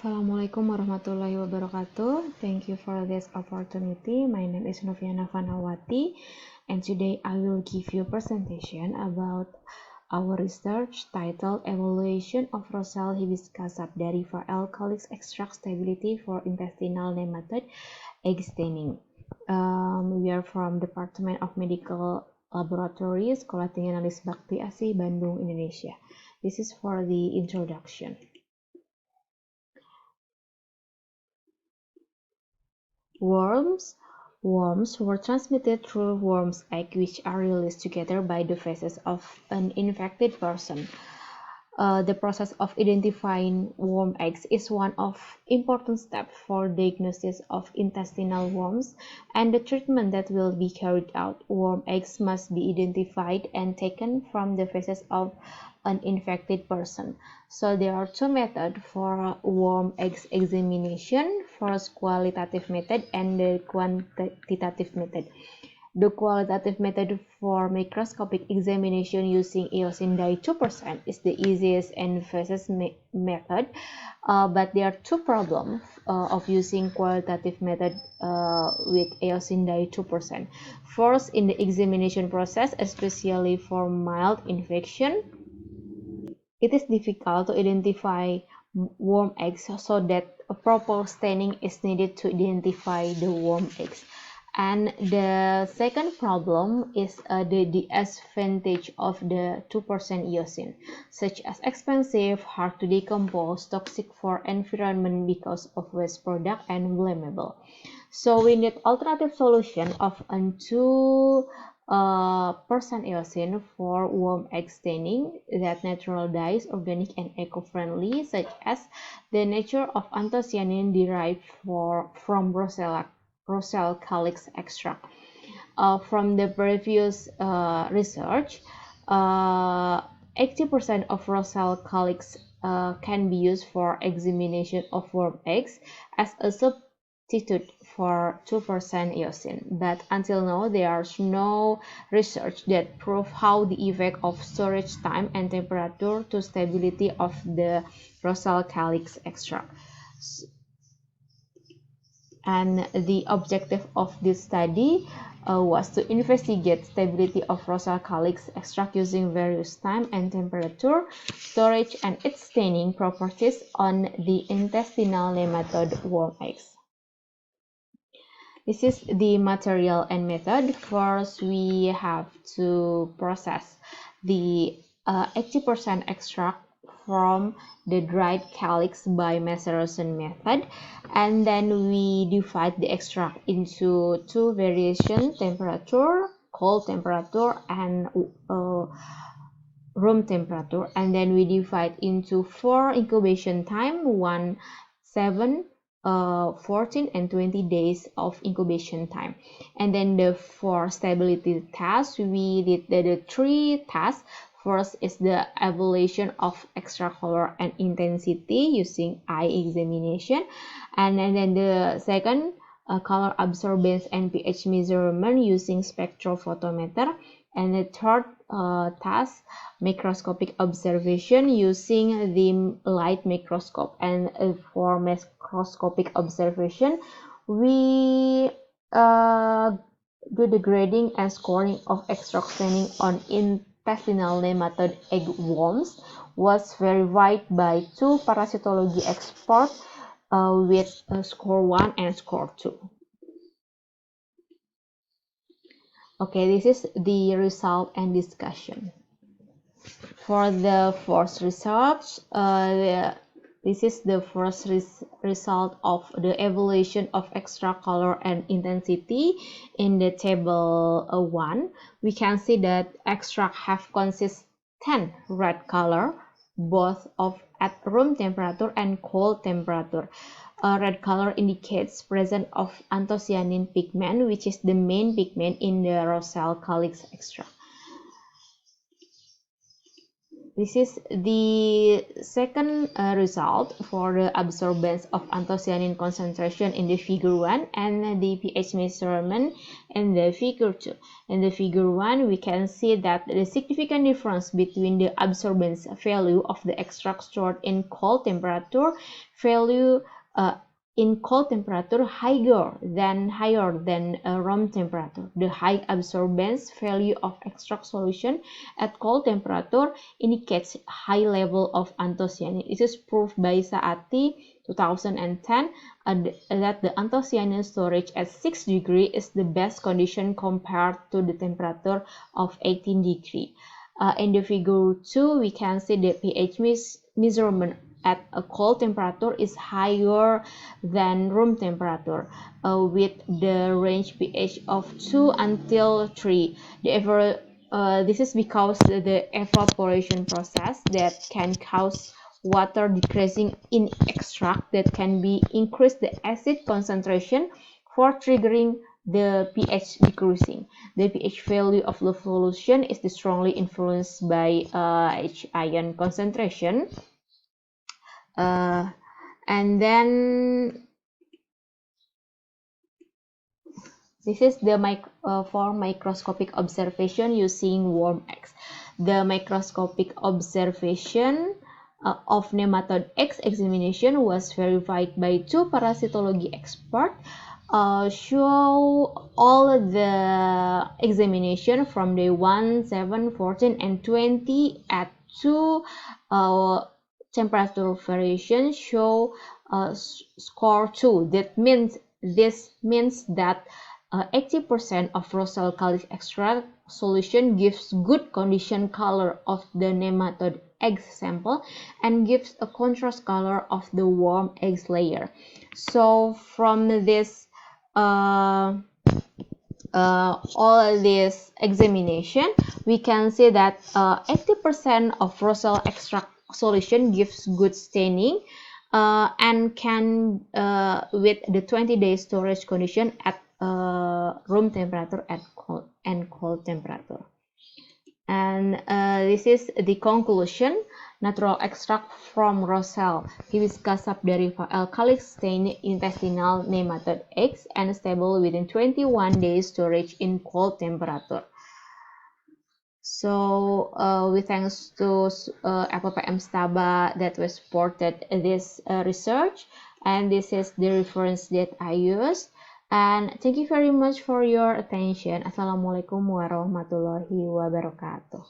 Assalamualaikum warahmatullahi wabarakatuh. Thank you for this opportunity. My name is Noviana Vanawati, and today I will give you a presentation about our research titled Evaluation of Rosal hibiscus sabdari for Alkalic Extract Stability for Intestinal Nematode Egg Staining. We are from Department of Medical Laboratory, Sekolah Tinggi Analis Bakti ASI, Bandung, Indonesia. This is for the introduction. Worms were transmitted through worm's egg, which are released together by the feces of an infected person. The process of identifying worm eggs is one of important step for diagnosis of intestinal worms, and the treatment that will be carried out. Worm eggs must be identified and taken from the feces of an infected person. So there are two methods for worm eggs examination: first qualitative method and the quantitative method. The qualitative method for microscopic examination using eosin dye 2% is the easiest and fastest method, but there are two problems of using qualitative method with eosin dye 2%. First, in the examination process, especially for mild infection, it is difficult to identify worm eggs, so that a proper staining is needed to identify the worm eggs. And the second problem is the disadvantage of the 2% eosin, such as expensive, hard to decompose, toxic for environment because of waste product, and flammable. So we need alternative solution of an 2% eosin for worm egg staining that natural dyes, organic and eco-friendly, such as the nature of anthocyanin derived from Rosal calyx extract. From the previous research, 80% of Rosal calyx can be used for examination of worm eggs as a substitute for 2% eosin, but until now there is no research that prove how the effect of storage time and temperature to stability of the Rosal calyx extract. And the objective of this study was to investigate stability of Rosal calyx extract using various time and temperature, storage, and its staining properties on the intestinal nematode worm eggs. This is the material and method. First, we have to process the 80% extract from the dried calyx by maceration method, and then we divide the extract into two variation: temperature, cold temperature, and room temperature, and then we divide into 4 incubation time: 1, 7, 14 and 20 days of incubation time. And then for stability test, we did the 3 tests. First is the evaluation of extract color and intensity using eye examination, and then the second color absorbance and pH measurement using spectrophotometer, and the third task, microscopic observation using the light microscope. And for microscopic observation, we do the grading and scoring of extract staining on intestinal nematode egg worms was verified by 2 parasitology experts with score 1 and score 2. Okay, this is the result and discussion. For the first research, this is the first result of the evaluation of extract color and intensity. In the table 1, we can see that extract have consistent red color, both at room temperature and cold temperature. Red color indicates presence of anthocyanin pigment, which is the main pigment in the Rosal calyx extract. This is the second result for the absorbance of anthocyanin concentration in the figure 1 and the pH measurement in the figure 2. In the figure 1, we can see that the significant difference between the absorbance value of the extract stored in cold temperature value in cold temperature higher than room temperature. The high absorbance value of extract solution at cold temperature indicates high level of anthocyanin. This is proved by Saati 2010 that the anthocyanin storage at 6 degree is the best condition compared to the temperature of 18 degree. In the figure 2, we can see the pH measurement at a cold temperature is higher than room temperature with the range pH of 2 until 3. This is because the evaporation process that can cause water decreasing in extract that can be increase the acid concentration for triggering the pH decreasing. The pH value of the solution is strongly influenced by H ion concentration. And then this is the for microscopic observation using worm X. The microscopic observation of nematode X examination was verified by two parasitology experts. Show all the examination from day 1, 7, 14, and 20 at 2 temperature variation show score 2. This means that 80% of raw alkali extract solution gives good condition color of the nematode egg sample and gives a contrast color of the worm egg layer. So from this all this examination, we can see that 80% of raw extract solution gives good staining and can with the 20-day storage condition at room temperature and cold temperature. And this is the conclusion. Natural extract from raw cell, Hibiscus subderiva alkalic stained intestinal nematode eggs and stable within 21 days storage in cold temperature. So with thanks to FPM Staba that was supported this research, and this is the reference that I used. And thank you very much for your attention. Assalamualaikum warahmatullahi wabarakatuh.